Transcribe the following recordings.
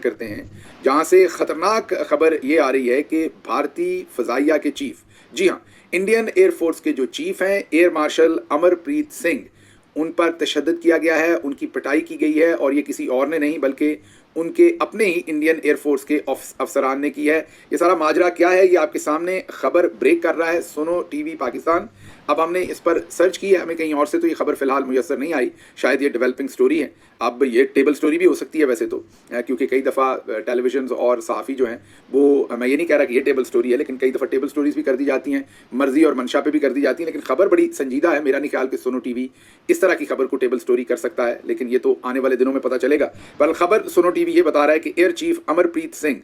करते हैं, जहां से खतरनाक खबर ये आ रही है कि भारतीय फजाइया के चीफ, जी हाँ, इंडियन एयरफोर्स के जो चीफ हैं एयर मार्शल अमरप्रीत सिंह, उन पर तशद्दुद किया गया है, उनकी पिटाई की गई है, और ये किसी और ने नहीं बल्कि उनके अपने ही इंडियन एयरफोर्स के अफसरान ने की है। ये सारा माजरा क्या है, ये आपके सामने खबर ब्रेक कर रहा है सुनो टीवी पाकिस्तान। अब हमने इस पर सर्च की है, हमें कहीं और से तो ये खबर फिलहाल मुयसर नहीं आई, शायद ये डेवलपिंग स्टोरी है। अब ये टेबल स्टोरी भी हो सकती है वैसे तो, क्योंकि कई दफ़ा टेलीविजन और सहाफ़ी जो हैं वो, मैं ये नहीं कह रहा कि ये टेबल स्टोरी है, लेकिन कई दफ़ा टेबल स्टोरीज भी कर दी जाती हैं, मर्जी और मंशा पे भी कर दी जाती हैं, लेकिन खबर बड़ी संजीदा है। मेरा नहीं ख्याल कि सुनो टीवी इस तरह की खबर को टेबल स्टोरी कर सकता है, लेकिन ये तो आने वाले दिनों में पता चलेगा। पर खबर सुनो टीवी ये बता रहा है कि एयर चीफ अमरप्रीत सिंह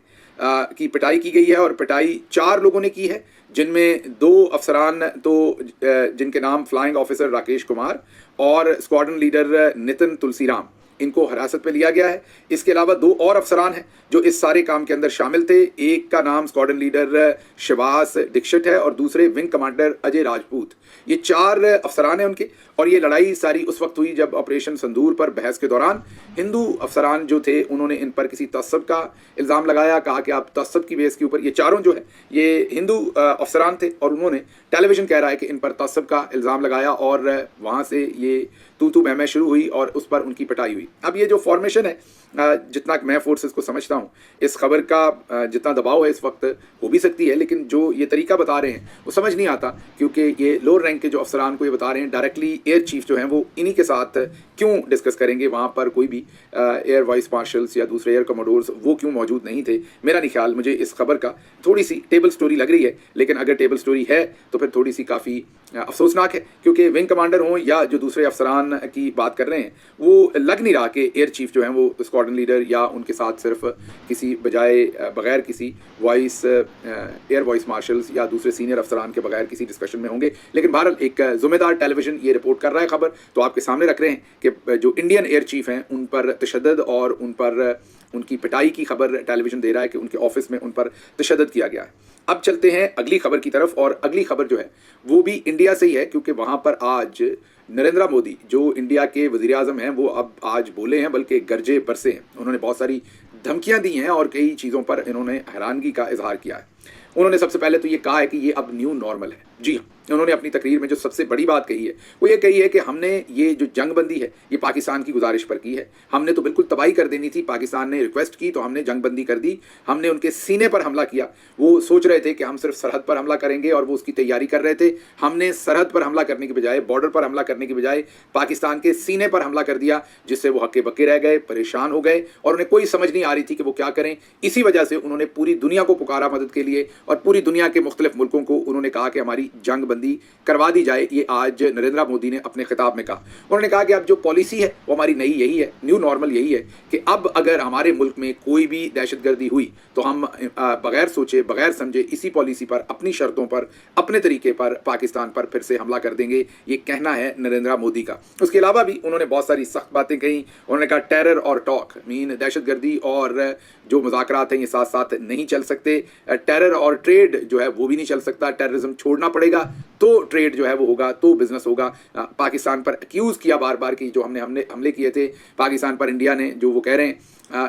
की पिटाई की गई है, और पिटाई 4 लोगों ने की है, जिनमें 2 अफसरान तो जिनके नाम फ्लाइंग ऑफिसर राकेश कुमार और स्क्वाड्रन लीडर नितिन तुलसीराम, इनको हिरासत में लिया गया है। इसके अलावा 2 और अफसरान हैं जो इस सारे काम के अंदर शामिल थे। एक का नाम स्क्वाड्रन लीडर शिवास दीक्षित है और दूसरे विंग कमांडर अजय राजपूत। ये 4 अफसरान हैं उनके, और ये लड़ाई सारी उस वक्त हुई जब ऑपरेशन संदूर पर बहस के दौरान हिंदू अफसरान जो थे उन्होंने इन पर किसी तस्सब का इल्ज़ाम लगाया, कहा कि आप तस्सब की बेस के ऊपर, ये चारों जो है ये हिंदू अफसरान थे, और उन्होंने टेलीविज़न कह रहा है कि इन पर तस्सब का इल्ज़ाम लगाया, और वहाँ से ये तू मैं शुरू हुई और उस पर उनकी पिटाई हुई। अब ये जो फॉर्मेशन है, जितना मैं फोर्सेस को समझता हूँ, इस खबर का जितना दबाव है इस वक्त हो भी सकती है, लेकिन जो ये तरीका बता रहे हैं वो समझ नहीं आता, क्योंकि ये लोअर रैंक के जो अफसरान को ये बता रहे हैं डायरेक्टली एयर चीफ जो हैं वो इन्हीं के साथ क्यों डिस्कस करेंगे, वहाँ पर कोई भी एयर वाइस मार्शल्स या दूसरे एयर कमोडोर्स वो क्यों मौजूद नहीं थे। मेरा नहीं ख्याल, मुझे इस खबर का थोड़ी सी टेबल स्टोरी लग रही है, लेकिन अगर टेबल स्टोरी है तो फिर थोड़ी सी काफ़ी अफसोसनाक है, क्योंकि विंग कमांडर हों या जो दूसरे अफसरान की बात कर रहे हैं, वो लग नहीं रहा कि एयर चीफ जो हैं वो स्क्वाड्रन लीडर या उनके साथ सिर्फ किसी बगैर किसी एयर वाइस मार्शल्स या दूसरे सीनियर अफसरान के बगैर किसी डिस्कशन में होंगे। लेकिन बहरहाल एक ज़िम्मेदार टेलीविज़न ये रिपोर्ट कर रहा है खबर, तो आपके सामने रख रहे हैं कि जो इंडियन एयर चीफ हैं उन पर तशद्दुद और उन पर उनकी पिटाई की खबर टेलीविज़न दे रहा है कि उनके ऑफिस में उन पर तशद्दुद किया गया है। अब चलते हैं अगली खबर की तरफ, और अगली खबर जो है वो भी इंडिया से ही है, क्योंकि वहाँ पर आज नरेंद्र मोदी जो इंडिया के वज़ीर आज़म हैं वो अब आज बोले हैं, बल्कि गरजे बरसे हैं। उन्होंने बहुत सारी धमकियां दी हैं और कई चीज़ों पर इन्होंने हैरानगी का इजहार किया है। उन्होंने सबसे पहले तो ये कहा है कि ये अब न्यू नॉर्मल है। जी हाँ, उन्होंने अपनी तकरीर में जो सबसे बड़ी बात कही है वो ये कही है कि हमने ये जो जंगबंदी है ये पाकिस्तान की गुजारिश पर की है। हमने तो बिल्कुल तबाही कर देनी थी, पाकिस्तान ने रिक्वेस्ट की तो हमने जंगबंदी कर दी, हमने उनके सीने पर हमला किया। वो सोच रहे थे कि हम सिर्फ सरहद पर हमला करेंगे और वो उसकी तैयारी कर रहे थे। हमने सरहद पर हमला करने के बजाय, बॉर्डर पर हमला करने के बजाय पाकिस्तान के सीने पर हमला कर दिया, जिससे वो हक्के बक्के रह गए, परेशान हो गए और उन्हें कोई समझ नहीं आ रही थी कि वो क्या करें। इसी वजह से उन्होंने पूरी दुनिया को पुकारा मदद के लिए और पूरी दुनिया के मुख्तलिफ मुल्कों को उन्होंने कहा कि हमारी जंगबंदी करवा दी जाए। ये आज नरेंद्र मोदी ने अपने खिताब में कहा। उन्होंने कहा कि अब जो पॉलिसी है वो हमारी नई यही है, न्यू नॉर्मल यही है कि अब अगर हमारे मुल्क में कोई भी दहशतगर्दी हुई तो हम बगैर सोचे बगैर समझे इसी पॉलिसी पर, अपनी शर्तों पर, अपने तरीके पर पाकिस्तान पर फिर से हमला कर देंगे। ये कहना है नरेंद्र मोदी का। उसके अलावा भी उन्होंने बहुत सारी सख्त बातें कही। उन्होंने कहा टेरर और टॉक मीन दहशतगर्दी और जो मुज़ाकरात हैं ये साथ साथ नहीं चल सकते। टेरर और ट्रेड जो है वो भी नहीं चल सकता। टेररिज्म छोड़ना पड़ेगा तो ट्रेड जो है वो होगा, तो बिजनेस होगा। पाकिस्तान पर एक्यूज़ किया बार बार कि जो हमने हमले किए थे पाकिस्तान पर, इंडिया ने जो वो कह रहे हैं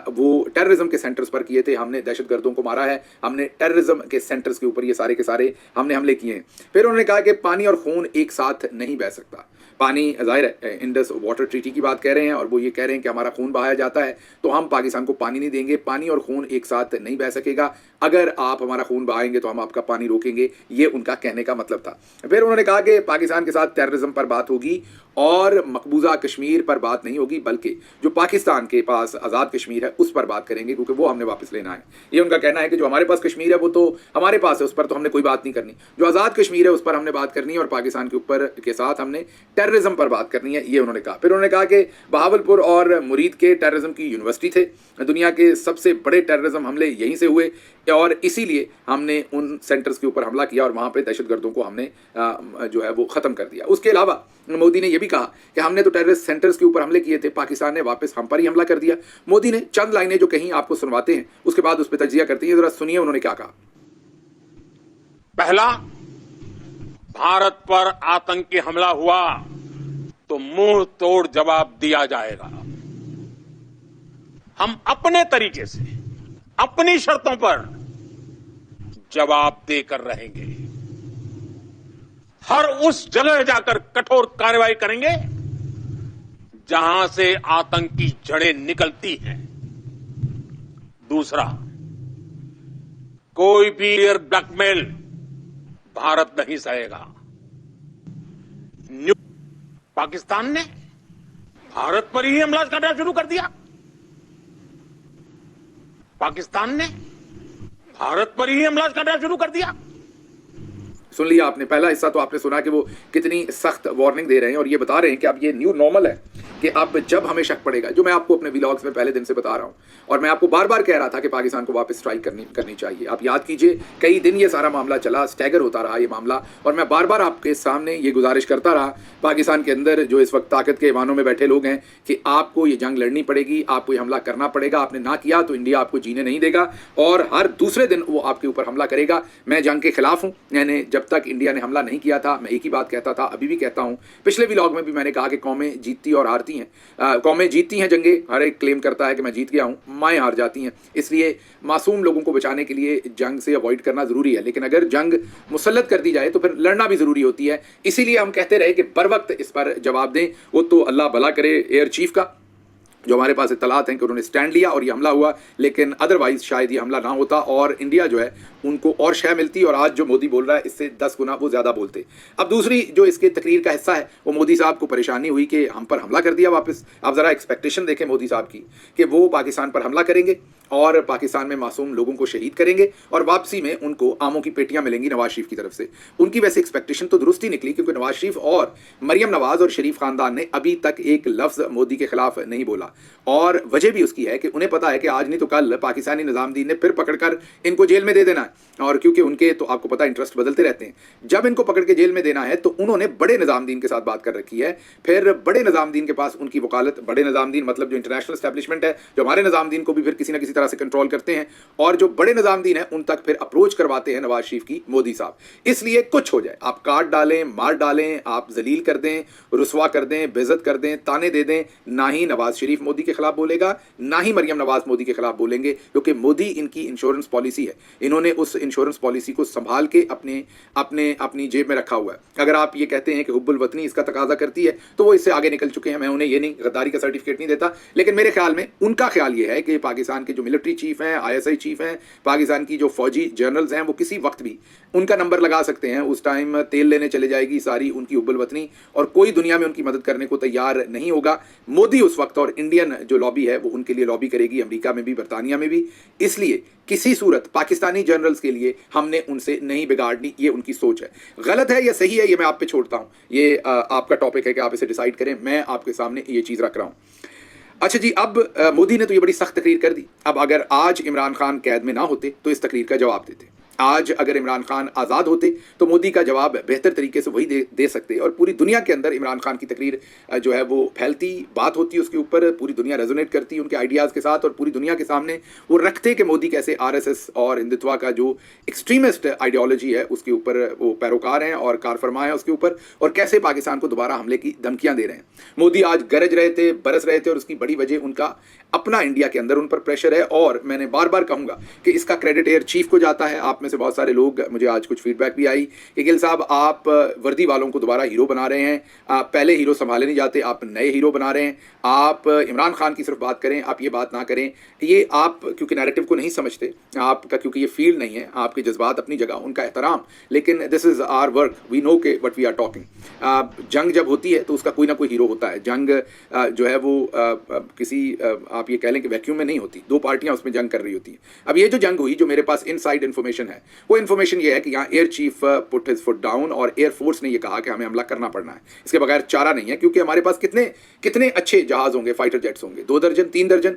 वो टेररिज्म के सेंटर्स पर किए थे, हमने दहशतगर्दों को मारा है, हमने टेररिज्म के सेंटर्स के ऊपर ये सारे के सारे हमने हमले किए हैं। फिर उन्होंने कहा कि पानी और खून एक साथ नहीं बह सकता। पानी ज़ाहिर है इंडस वाटर ट्रीटी की बात कह रहे हैं और वो ये कह रहे हैं कि हमारा खून बहाया जाता है तो हम पाकिस्तान को पानी नहीं देंगे। पानी और खून एक साथ नहीं बह सकेगा। अगर आप हमारा खून बहाएंगे तो हम आपका पानी रोकेंगे। ये उनका कहने का मतलब था। फिर उन्होंने कहा कि पाकिस्तान के साथ टेररिज्म पर बात होगी और मकबूजा कश्मीर पर बात नहीं होगी, बल्कि जो पाकिस्तान के पास आज़ाद कश्मीर है उस पर बात करेंगे, क्योंकि वो हमने वापस लेना है। ये उनका कहना है कि जो हमारे पास कश्मीर है वो तो हमारे पास है, उस पर तो हमने कोई बात नहीं करनी। जो आज़ाद कश्मीर है उस पर हमने बात करनी है और पाकिस्तान के ऊपर के साथ हमने टेररिज्म पर बात करनी है, ये उन्होंने कहा। फिर उन्होंने कहा कि बहावलपुर और मुरीद के टेररिज्म की यूनिवर्सिटी थे, दुनिया के सबसे बड़े टेररिज्म हमले यहीं से हुए और इसीलिए हमने उन सेंटर्स के ऊपर हमला किया और वहाँ पे दहशतगर्दों को हमने जो है वो ख़त्म कर दिया। उसके अलावा मोदी ने यह भी कहा कि हमने तो टेररिस्ट सेंटर्स के ऊपर हमले किए थे, पाकिस्तान ने वापस हम पर ही हमला कर दिया। मोदी ने चंद लाइनें जो कहीं आपको सुनवाते हैं, उसके बाद उस पर तजिया करते हैं, जरा सुनिए उन्होंने क्या कहा। पहला, भारत पर आतंकी हमला हुआ तो मुंह तोड़ जवाब दिया जाएगा। हम अपने तरीके से अपनी शर्तों पर जवाब देकर रहेंगे। हर उस जगह जाकर कठोर कार्रवाई करेंगे जहां से आतंक की जड़ें निकलती हैं। दूसरा, कोई भी एयर ब्लैकमेल भारत नहीं सहेगा। पाकिस्तान ने भारत पर ही हमला करना शुरू कर दिया। पाकिस्तान ने भारत पर ही हमला करना शुरू कर दिया। सुन लिया आपने, पहला हिस्सा तो आपने सुना कि वो कितनी सख्त वार्निंग दे रहे हैं और ये बता रहे हैं कि अब ये न्यू नॉर्मल है कि अब जब हमें शक पड़ेगा, जो मैं आपको अपने व्लॉग्स में पहले दिन से बता रहा हूं और मैं आपको बार बार कह रहा था कि पाकिस्तान को वापस स्ट्राइक करनी चाहिए। आप याद कीजिए, कई दिन ये सारा मामला चला, स्टैगर होता रहा ये मामला, और मैं बार बार आपके सामने ये गुजारिश करता रहा पाकिस्तान के अंदर जो इस वक्त ताकत के ऐवानों में बैठे लोग हैं कि आपको ये जंग लड़नी पड़ेगी, आपको ये हमला करना पड़ेगा। आपने ना किया तो इंडिया आपको जीने नहीं देगा और हर दूसरे दिन वो आपके ऊपर हमला करेगा। मैं जंग के खिलाफ हूं। मैंने जब तक इंडिया ने हमला नहीं किया था, मैं एक ही बात कहता था, अभी भी कहता हूं, पिछले व्लॉग में भी मैंने कहा कि कौमें जीतती और हारती हैं। कौमें जीतती हैं जंगे, हर एक क्लेम करता है कि मैं जीत गया हूं, माएँ हार जाती हैं। इसलिए मासूम लोगों को बचाने के लिए जंग से अवॉइड करना जरूरी है, लेकिन अगर जंग मुसल्लत कर दी जाए तो फिर लड़ना भी जरूरी होती है। इसीलिए हम कहते रहे कि बर वक्त इस पर जवाब दें। वो तो अल्लाह भला करे एयर चीफ का, जो हमारे पास इत्तलात हैं कि उन्होंने स्टैंड लिया और ये हमला हुआ, लेकिन अदरवाइज शायद ये हमला ना होता और इंडिया जो है उनको और शय मिलती और आज जो मोदी बोल रहा है इससे 10 गुना वो ज़्यादा बोलते। अब दूसरी जो इसके तकरीर का हिस्सा है वो मोदी साहब को परेशानी हुई कि हम पर हमला कर दिया वापस। आप ज़रा एक्सपेक्टेशन देखें मोदी साहब की कि वो पाकिस्तान पर हमला करेंगे और पाकिस्तान में मासूम लोगों को शहीद करेंगे और वापसी में उनको आमों की पेटियां मिलेंगी नवाज शरीफ की तरफ से। उनकी वैसे एक्सपेक्टेशन तो दुरुस्त ही निकली, क्योंकि नवाज शरीफ और मरियम नवाज और शरीफ खानदान ने अभी तक एक लफ्ज़ मोदी के खिलाफ नहीं बोला और वजह भी उसकी है कि उन्हें पता है कि आज नहीं तो कल पाकिस्तानी निज़ामुद्दीन ने फिर पकड़कर इनको जेल में दे देना है। और क्योंकि उनके तो आपको पता है इंटरेस्ट बदलते रहते हैं, जब इनको पकड़ के जेल में देना है तो उन्होंने बड़े निज़ामुद्दीन के साथ बात कर रखी है। फिर बड़े निज़ामुद्दीन के पास उनकी वकालत, बड़े निज़ामुद्दीन मतलब जो इंटरनेशनल एस्टैब्लिशमेंट है, जो हमारे निज़ामुद्दीन को भी फिर किसी ना किसी तरह से कंट्रोल करते हैं, और जो बड़े निज़ामुद्दीन है उन तक फिर अप्रोच करवाते हैं नवाज शरीफ की मोदी साहब। इसलिए कुछ हो जाए, आप काट डालें, मार डालें, आप जलील कर दें, रुसवा कर दें, बेइज्जत कर दें, ताने दे दें, ना ही नवाज शरीफ मोदी के खिलाफ बोलेगा, ना ही मरियम नवाज मोदी के खिलाफ बोलेंगे, क्योंकि मोदी इनकी इंश्योरेंस पॉलिसी है। इन्होंने उस इंश्योरेंस पॉलिसी को संभाल के अपनी जेब में रखा हुआ है। अगर आप ये कहते हैं कि हुब्बुल वतनी इसका तकाजा करती है तो वो इससे आगे निकल चुके हैं। मैं उन्हें ये नहीं, गद्दारी का सर्टिफिकेट नहीं देता, लेकिन मेरे ख्याल में उनका ख्याल ये है कि पाकिस्तान के जो मिलिट्री चीफ हैं, ISI चीफ हैं, पाकिस्तान की जो फौजी जनरल्स हैं, वो किसी वक्त भी उनका नंबर लगा सकते हैं। उस टाइम तेल लेने चले जाएगी सारी उनकी हुब्बुल वतनी और कोई दुनिया में उनकी मदद करने को तैयार नहीं होगा। मोदी उस वक्त और इंडियन जो लॉबी है वो उनके लिए लॉबी करेगी, अमेरिका में भी, बरतानिया में भी। इसलिए किसी सूरत पाकिस्तानी जनरल्स के लिए हमने उनसे नहीं बिगाड़नी, ये उनकी सोच है। गलत है या सही है ये मैं आप पे छोड़ता हूं, ये आपका टॉपिक है कि आप इसे डिसाइड करें। मैं आपके सामने ये चीज़ रख रहा हूं। अच्छा जी, अब मोदी ने तो ये बड़ी सख्त तकरीर कर दी। अब अगर आज इमरान खान कैद में ना होते तो इस तकरीर का जवाब देते। आज अगर इमरान खान आज़ाद होते तो मोदी का जवाब बेहतर तरीके से वही दे सकते और पूरी दुनिया के अंदर इमरान खान की तकरीर जो है वो फैलती, बात होती उसके ऊपर, पूरी दुनिया रेजोनेट करती उनके आइडियाज़ के साथ और पूरी दुनिया के सामने वो रखते कि मोदी कैसे RSS और हिंदुत्व का जो एक्सट्रीमिस्ट आइडियोलॉजी है उसके ऊपर वो पैरोकार हैं और कारफरमा है उसके ऊपर, और कैसे पाकिस्तान को दोबारा हमले की धमकियाँ दे रहे हैं। मोदी आज गरज रहे थे, बरस रहे थे और उसकी बड़ी वजह उनका अपना इंडिया के अंदर उन पर प्रेशर है। और मैंने बार बार कहूँगा कि इसका क्रेडिट एयर चीफ को जाता है। आप में से बहुत सारे लोग, मुझे आज कुछ फीडबैक भी आई कि गिल साहब आप वर्दी वालों को दोबारा हीरो बना रहे हैं, पहले हीरो संभाले नहीं जाते, आप नए हीरो बना रहे हैं। आप इमरान खान की सिर्फ बात करें, आप ये बात ना करें। ये आप क्योंकि नैरेटिव को नहीं समझते आपका, क्योंकि ये फील्ड नहीं है, आपके जज्बात अपनी जगह, उनका एहतराम, लेकिन this is our work, we know के वट वी आर टॉकिंग। जंग जब होती है तो उसका कोई ना कोई हीरो होता है। जंग जो है वो किसी आप ये कह लें कि वैक्यूम में नहीं होती, दो पार्टियां उसमें जंग कर रही होती हैं। अब ये जो जंग हुई, जो मेरे पास इनसाइड इन्फॉर्मेशन है, वो इन्फॉर्मेशन ये है कि यहाँ air chief put his foot down और एयर फोर्स ने ये कहा कि हमें हमला करना पड़ना है, इसके बगैर चारा नहीं है। क्योंकि हमारे पास कितने अच्छे जहाज होंगे, फाइटर जेट्स होंगे, 2 दर्जन 3 दर्जन,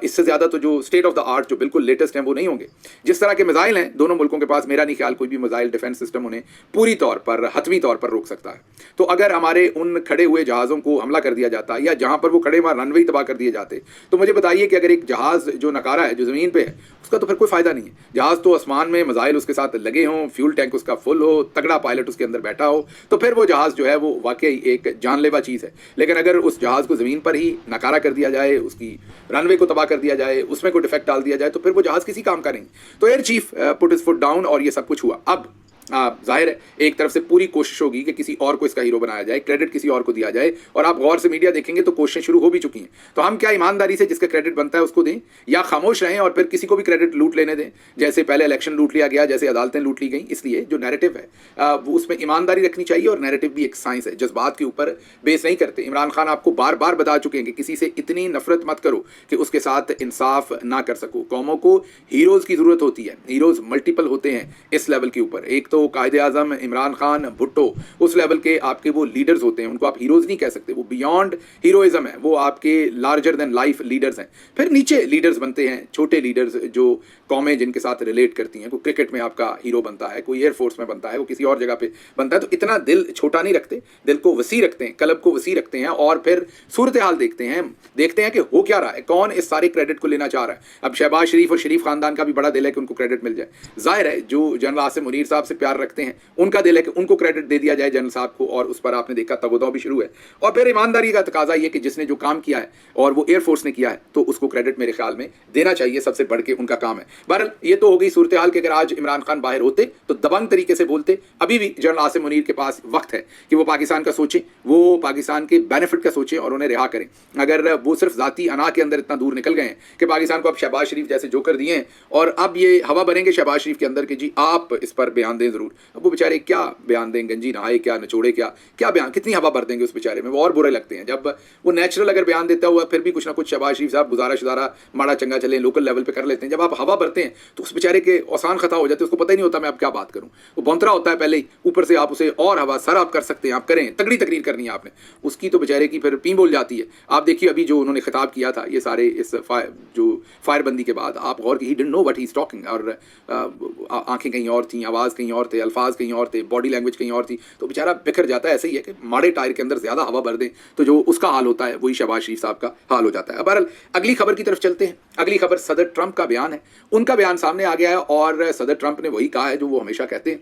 इससे ज़्यादा तो जो स्टेट ऑफ द आर्ट जो बिल्कुल लेटेस्ट हैं वो नहीं होंगे। जिस तरह के मिसाइल हैं दोनों मुल्कों के पास, मेरा नहीं ख्याल कोई भी मिसाइल डिफेंस सिस्टम उन्हें पूरी तौर पर, हतमी तौर पर रोक सकता है। तो अगर हमारे उन खड़े हुए जहाज़ों को हमला कर दिया जाता या जहाँ पर वो खड़े वहाँ रनवे तबाह कर दिए जाते, तो मुझे बताइए कि अगर एक जहाज़ जो नकारा है, जो ज़मीन पे है, उसका तो फिर कोई फ़ायदा नहीं है। जहाज़ तो आसमान में मिसाइल उसके साथ लगे हों, फ्यूल टैंक उसका फुल हो, तगड़ा पायलट उसके अंदर बैठा हो, तो फिर वो जहाज़ जो है वो वाक़ई एक जानलेवा चीज़ है। लेकिन अगर उस जहाज़ को ज़मीन पर ही नकारा कर दिया जाए, उसकी रनवे को तबाह कर दिया जाए, उसमें कोई डिफेक्ट डाल दिया जाए, तो फिर वो जहाज़ किसी काम का नहीं। तो air chief put his foot down और ये सब कुछ हुआ। अब जाहिर है एक तरफ से पूरी कोशिश होगी कि किसी और को इसका हीरो बनाया जाए, क्रेडिट किसी और को दिया जाए, और आप गौर से मीडिया देखेंगे तो कोशिशें शुरू हो भी चुकी हैं। तो हम क्या ईमानदारी से जिसका क्रेडिट बनता है उसको दें, या खामोश रहें और फिर किसी को भी क्रेडिट लूट लेने दें, जैसे पहले इलेक्शन लूट लिया गया, जैसे अदालतें लूट ली गई। इसलिए जो नैरेटिव है वो उसमें ईमानदारी रखनी चाहिए, और नैरेटिव भी एक साइंस है, जज्बात के ऊपर बेस नहीं करते। इमरान खान आपको बार बार बता चुके हैं कि किसी से इतनी नफरत मत करो कि उसके साथ इंसाफ ना कर सको। कौमों को हीरोज की जरूरत होती है, हीरोज मल्टीपल होते हैं इस लेवल के ऊपर। एक तो कायदे आजम इमरान खान, भुट्टो, उस लेवल के आपके वो लीडर्स होते हैं, उनको आप हीरोज नहीं कह सकते, वो बियॉन्ड हीरोइज्म है, वो आपके लार्जर देन लाइफ लीडर्स हैं। फिर नीचे लीडर्स बनते हैं, छोटे लीडर्स जो कौमें जिनके साथ रिलेट करती हैं। कोई क्रिकेट में आपका हीरो बनता है, कोई एयरफोर्स में बनता है, वो किसी और जगह पे बनता है। तो इतना दिल छोटा नहीं रखते, दिल को वसी रखते हैं, कलब को वसी रखते हैं, और फिर सूरत हाल देखते हैं कि हो क्या रहा है, कौन इस सारे क्रेडिट को लेना चाह रहा है। अब शहबाज शरीफ और शरीफ खानदान का भी बड़ा दिल है कि उनको क्रेडिट मिल जाए। जाहिर है जो जनरल आसिम मुनीर साहब से प्यार रखते हैं उनका दिल है कि उनको क्रेडिट दे दिया जाए जनरल साहब को, और उस पर आपने देखा तगोदाव भी शुरू है। और फिर ईमानदारी का तकाजा ये कि जिसने जो काम किया है और वो एयरफोर्स ने किया है, तो उसको क्रेडिट मेरे ख्याल में देना चाहिए, सबसे बढ़ के उनका काम है। बहरहाल ये तो हो गई सूरत हाल कि अगर आज इमरान खान बाहर होते तो दबंग तरीके से बोलते। अभी भी जनरल आसिम मुनीर के पास वक्त है कि वो पाकिस्तान का सोचें, वो पाकिस्तान के बेनिफिट का सोचें और उन्हें रिहा करें। अगर वो सिर्फ जाती अना के अंदर इतना दूर निकल गए हैं कि पाकिस्तान को अब शहबाज शरीफ जैसे जोकर दिए हैं, और अब ये हवा भरेंगे शहबाज शरीफ के अंदर कि जी आप इस पर बयान दें जरूर। अब वो बेचारे क्या बयान दें, गंजी नहाए क्या, नचोड़े क्या बयान, कितनी हवा भर देंगे उस बेचारे में। वो और बुरे लगते हैं जब वो नेचुरल अगर बयान देता हुआ फिर भी कुछ ना कुछ शहबाज शरीफ साहब गुजारा शुजारा माड़ा चंगा चले लोकल लेवल पे कर लेते हैं। जब आप हवा भरते हैं तो उस बेचारे के औसान खता हो जाते हैं, उसको पता ही नहीं होता मैं अब क्या बात करूं। वो बौंतरा होता है पहले ही, ऊपर से आप उसे और हवा सर आप कर सकते हैं, आप करें, तगड़ी तकरीर करनी है आपने, उसकी तो बेचारे की फिर पी बोल जाती है। आप देखिए अभी जो उन्होंने खिताब किया था ये सारे इस जो फायरबंदी के बाद, आप गौर की, he didn't know what he is talking, और आंखें कहीं और थी, आवाज़ कहीं और थे, अल्फाज कहीं और थे, बॉडी लैंग्वेज कहीं और थी, तो बेचारा बिखर जाता है। ऐसे ही है कि माड़े टायर के अंदर ज्यादा हवा भर दें तो जो उसका हाल होता है वही शहबाज शरीफ साहब का हाल हो जाता है। बहरहाल अगली खबर की तरफ चलते हैं। अगली खबर सदर ट्रंप का बयान है। उनका बयान सामने आ गया है, और सदर ट्रंप ने वही कहा है जो वो हमेशा कहते हैं,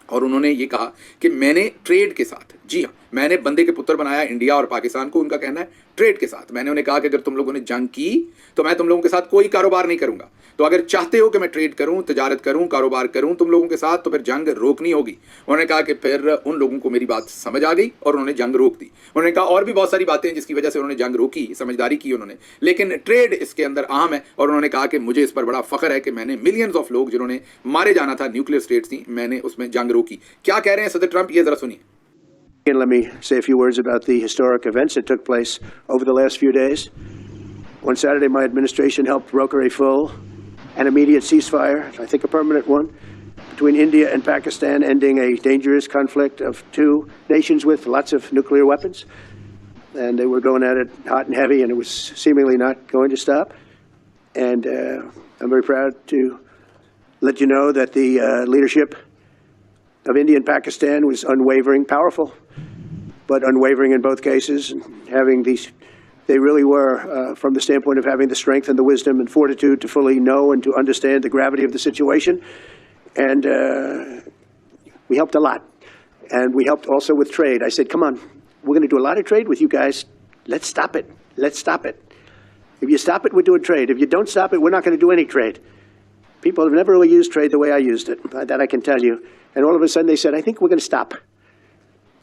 और उन्होंने ये कहा कि मैंने ट्रेड के साथ, जी हाँ, मैंने बंदे के पुत्र बनाया इंडिया और पाकिस्तान को, उनका कहना है ट्रेड के साथ। मैंने उन्हें कहा कि अगर तुम लोगों ने जंग की तो मैं तुम लोगों के साथ कोई कारोबार नहीं करूंगा, तो अगर चाहते हो कि मैं ट्रेड करूं, तजारत करूं, कारोबार करूं तुम लोगों के साथ, तो फिर जंग रोकनी होगी। उन्होंने कहा कि फिर उन लोगों को मेरी बात समझ आ गई और उन्होंने जंग रोक दी। उन्होंने कहा और भी बहुत सारी बातें जिसकी वजह से उन्होंने जंग रोकी, समझदारी की उन्होंने, लेकिन ट्रेड इसके अंदर अहम है। और उन्होंने कहा कि मुझे इस पर बड़ा फख्र है कि मैंने मिलियंस ऑफ लोग जिन्होंने मारे जाना था, न्यूक्लियर स्टेट्स थी, मैंने उसमें जंग रोकी। क्या कह रहे हैं सदर ट्रंप, ये जरा सुनिए। Let me say a few words about the historic events that took place over the last few days. On Saturday, my administration helped broker a full and immediate ceasefire, I think a permanent one, between India and Pakistan, ending a dangerous conflict of two nations with lots of nuclear weapons. And they were going at it hot and heavy, and it was seemingly not going to stop. And I'm very proud to let you know that the leadership of India and Pakistan was unwavering, powerful, but unwavering in both cases. And having these, they really were, from the standpoint of having the strength and the wisdom and fortitude to fully know and to understand the gravity of the situation. And we helped a lot. And we helped also with trade. I said, come on, we're going to do a lot of trade with you guys. Let's stop it. Let's stop it. If you stop it, we're doing trade. If you don't stop it, we're not going to do any trade. People have never really used trade the way I used it. That I can tell you. And all of a sudden they said, I think we're going to stop.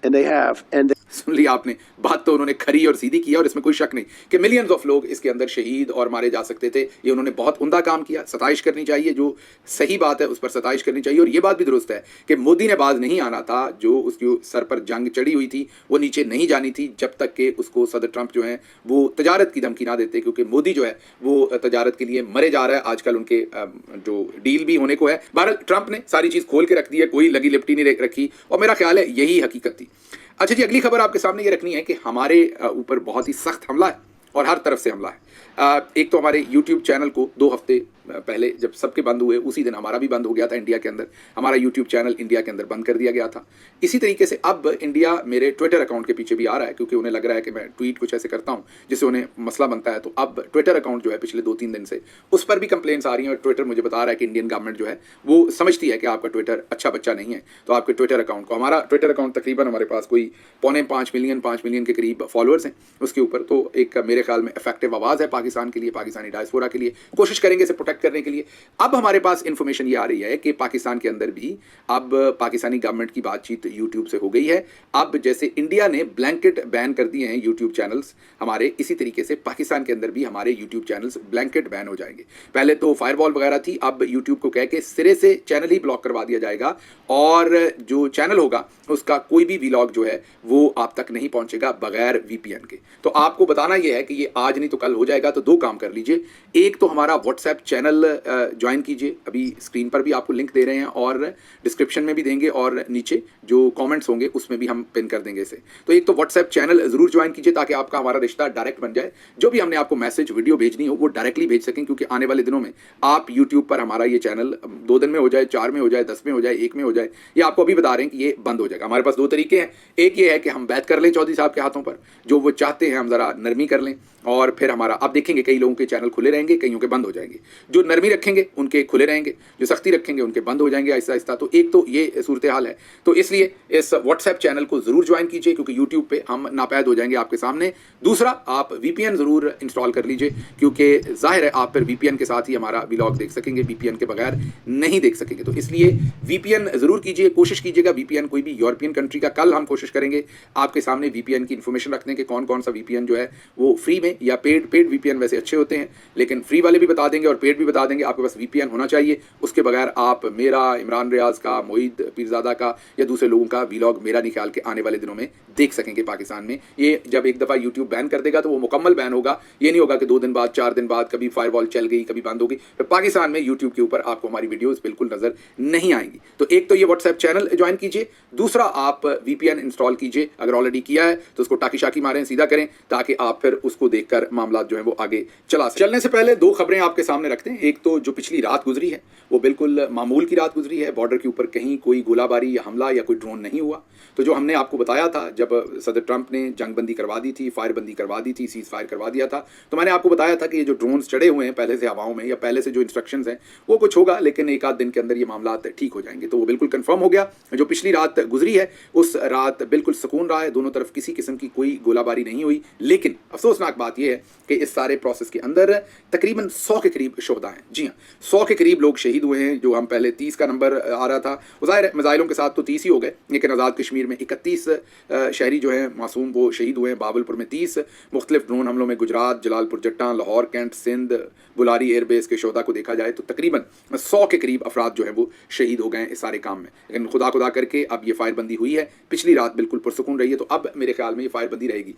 And they have. And सुन लिया आपने, बात तो उन्होंने खरी और सीधी की, और इसमें कोई शक नहीं कि मिलियंस ऑफ लोग इसके अंदर शहीद और मारे जा सकते थे। ये उन्होंने बहुत उम्दा काम किया, सताइश करनी चाहिए, जो सही बात है उस पर सताइश करनी चाहिए। और ये बात भी दुरुस्त है कि मोदी ने बाज नहीं आना था, जो उसके सर पर जंग चढ़ी हुई थी वो नीचे नहीं जानी थी जब तक कि उसको सदर ट्रंप जो है वो तजारत की धमकी ना देते, क्योंकि मोदी जो है वो तजारत के लिए मरे जा रहा है आजकल, उनके जो डील भी होने को है। बहरहाल ट्रंप ने सारी चीज़ खोल के रख दी है, कोई लगी लिपटी नहीं रखी, और मेरा ख्याल है यही हकीकत थी। अच्छा जी, अगली खबर आपके सामने ये रखनी है कि हमारे ऊपर बहुत ही सख्त हमला है और हर तरफ से हमला है। एक तो हमारे YouTube चैनल को 2 हफ्ते पहले जब सबके बंद हुए उसी दिन हमारा भी बंद हो गया था इंडिया के अंदर, हमारा यूट्यूब चैनल इंडिया के अंदर बंद कर दिया गया था। इसी तरीके से अब इंडिया मेरे ट्विटर अकाउंट के पीछे भी आ रहा है, क्योंकि उन्हें लग रहा है कि मैं ट्वीट कुछ ऐसे करता हूँ जिससे उन्हें मसला बनता है। तो अब ट्विटर अकाउंट जो है पिछले 2-3 दिन से उस पर भी कंप्लेंट्स आ रही हैं, और ट्विटर मुझे बता रहा है कि इंडियन गवर्नमेंट जो है वो समझती है कि आपका ट्विटर अच्छा बच्चा नहीं है, तो आपके ट्विटर अकाउंट को, हमारा ट्विटर अकाउंट तकरीबन हमारे पास कोई 5 मिलियन के करीब फॉलोअर्स हैं उसके ऊपर। तो एक मेरे ख्याल में इफेक्टिव आवाज़ है पाकिस्तान के लिए, पाकिस्तानी डायस्पोरा के लिए, कोशिश करेंगे इसे प्रोटेक्ट करने के लिए। अब हमारे पास इंफॉर्मेशन ये आ रही है कि पाकिस्तान के अंदर भी अब पाकिस्तानी गवर्नमेंट की बातचीत यूट्यूब से हो गई है। अब जैसे इंडिया ने ब्लैंकेट बैन कर दिए हैं यूट्यूब चैनल्स हमारे, इसी तरीके से पाकिस्तान के अंदर भी हमारे यूट्यूब चैनल्स ब्लैंकेट बैन हो जाएंगे। पहले तो फायरवॉल वगैरह थी, अब यूट्यूब को कह के सिरे से चैनल ही ब्लॉक करवा दिया जाएगा, और जो चैनल होगा उसका कोई भी व्लॉग जो है वो आप तक नहीं पहुंचेगा बगैर वीपीएन के। तो आपको बताना यह है कि ये आज नहीं तो कल हो जाएगा। तो 2 काम कर लीजिए, एक तो हमारा व्हाट्सएप चैनल ज्वाइन कीजिए, अभी स्क्रीन पर भी आपको लिंक दे रहे हैं और डिस्क्रिप्शन में भी देंगे, और नीचे जो कमेंट्स होंगे उसमें भी हम पिन कर देंगे इसे। तो एक तो व्हाट्सएप चैनल जरूर ज्वाइन कीजिए ताकि आपका हमारा रिश्ता डायरेक्ट बन जाए, जो भी हमने आपको मैसेज वीडियो भेजनी हो वो डायरेक्टली भेज सकें, क्योंकि आने वाले दिनों में आप यूट्यूब पर हमारा ये चैनल 2 दिन में हो जाए, 4 में हो जाए, 10 में हो जाए, 1 में हो जाए, ये आपको अभी बता रहे हैं कि ये बंद हो जाएगा। हमारे पास 2 तरीके हैं, एक ये है कि हम बैत कर लें चौधरी साहब के हाथों पर, जो वो चाहते हैं हम जरा नरमी कर लें, और फिर हमारा आप देखेंगे कई लोगों के चैनल खुले रहेंगे, कईयों के बंद हो जाएंगे, जो नरमी रखेंगे उनके खुले रहेंगे, जो सख्ती रखेंगे उनके बंद हो जाएंगे आहिस्ता आहिस्ता। तो एक तो ये सूरत हाल है, तो इसलिए इस व्हाट्सएप चैनल को जरूर ज्वाइन कीजिए, क्योंकि यूट्यूब पे हम नापैद हो जाएंगे आपके सामने। दूसरा, आप वीपीएन जरूर इंस्टॉल कर लीजिए, क्योंकि जाहिर है आप फिर वीपीएन के साथ ही हमारा व्लॉग देख सकेंगे, वीपीएन के बगैर नहीं देख सकेंगे। तो इसलिए वीपीएन जरूर कीजिए, कोशिश कीजिएगा वीपीएन कोई भी यूरोपियन कंट्री का। कल हम कोशिश करेंगे आपके सामने वीपीएन की इन्फॉर्मेशन रखने के, कौन कौन सा वीपीएन जो है वो फ्री में या पेड वीपीएन वैसे अच्छे होते हैं, लेकिन फ्री वाले भी बता देंगे और पेड भी बता देंगे। आपके पास वीपीएन होना चाहिए, उसके बगैर आप मेरा, इमरान रियाज का, मोईद पीरजादा का या दूसरे लोगों का व्लॉग मेरा नहीं ख्याल के आने वाले दिनों में देख सकेंगे पाकिस्तान में। ये जब एक दफ़ा यूट्यूब बैन कर देगा तो वो मुकम्मल बैन होगा, ये नहीं होगा कि 2 दिन बाद, 4 दिन बाद कभी फायरवॉल चल गई, कभी बंद हो गई। तो पाकिस्तान में यूट्यूब के ऊपर आपको हमारी वीडियोस बिल्कुल नजर नहीं आएंगी। तो एक तो ये व्हाट्सएप चैनल ज्वाइन कीजिए, दूसरा आप वीपीएन इंस्टॉल कीजिए, अगर ऑलरेडी किया है तो उसको टाकी शाकी मारें, सीधा करें, ताकि आप फिर उसको देखकर मामला जो है वो आगे चलने से पहले 2 खबरें आपके सामने रखते हैं। एक तो जो पिछली रात गुजरी है वो बिल्कुल मामूल की रात गुजरी है, बॉर्डर के ऊपर कहीं कोई गोलाबारी या हमला या कोई ड्रोन नहीं हुआ। तो जो हमने आपको बताया था, जब सदर ट्रंप ने जंगबंदी करवा दी थी, फायरबंदी करवा दी थी, सीज फायर करवा दिया था, तो मैंने आपको बताया था कि ये जो ड्रोन्स चढ़े हुए हैं पहले से हवाओं में, या पहले से जो इंस्ट्रक्शंस हैं वो कुछ होगा, लेकिन 1 आध दिन के अंदर ये मामला ठीक हो जाएंगे। तो वो बिल्कुल कंफर्म हो गया। जो पिछली रात गुजरी है उस रात बिल्कुल सुकून रहा है, दोनों तरफ किसी किस्म की कोई गोलाबारी नहीं हुई। लेकिन अफसोसनाक बात यह है कि इस सारे प्रोसेस के अंदर तकरीबन 100 के करीब शुहदा हैं। जी हाँ, 100 के करीब लोग शहीद हुए हैं। जो हम पहले 30 का नंबर आ रहा था, ज़ाहिर है मिसाइलों के साथ तो 30 ही हो गए, लेकिन आज़ाद कश्मीर में 31 शहरी जो हैं मासूम वो शहीद हुए हैं। बावलपुर में 30, मुख्तलिफ ड्रोन हमलों में गुजरात, जलालपुर जट्टा, लाहौर कैंट, सिंध, बुलारी एयरबेस के शोहदा को देखा जाए तो तकरीबन 100 के करीब अफराद जो हैं वो शहीद हो गए हैं इस सारे काम में। लेकिन खुदा करके अब ये फायरबंदी हुई है, पिछली रात बिल्कुल पुरसुकून रही है, तो अब मेरे ख्याल में ये फायरबंदी रहेगी।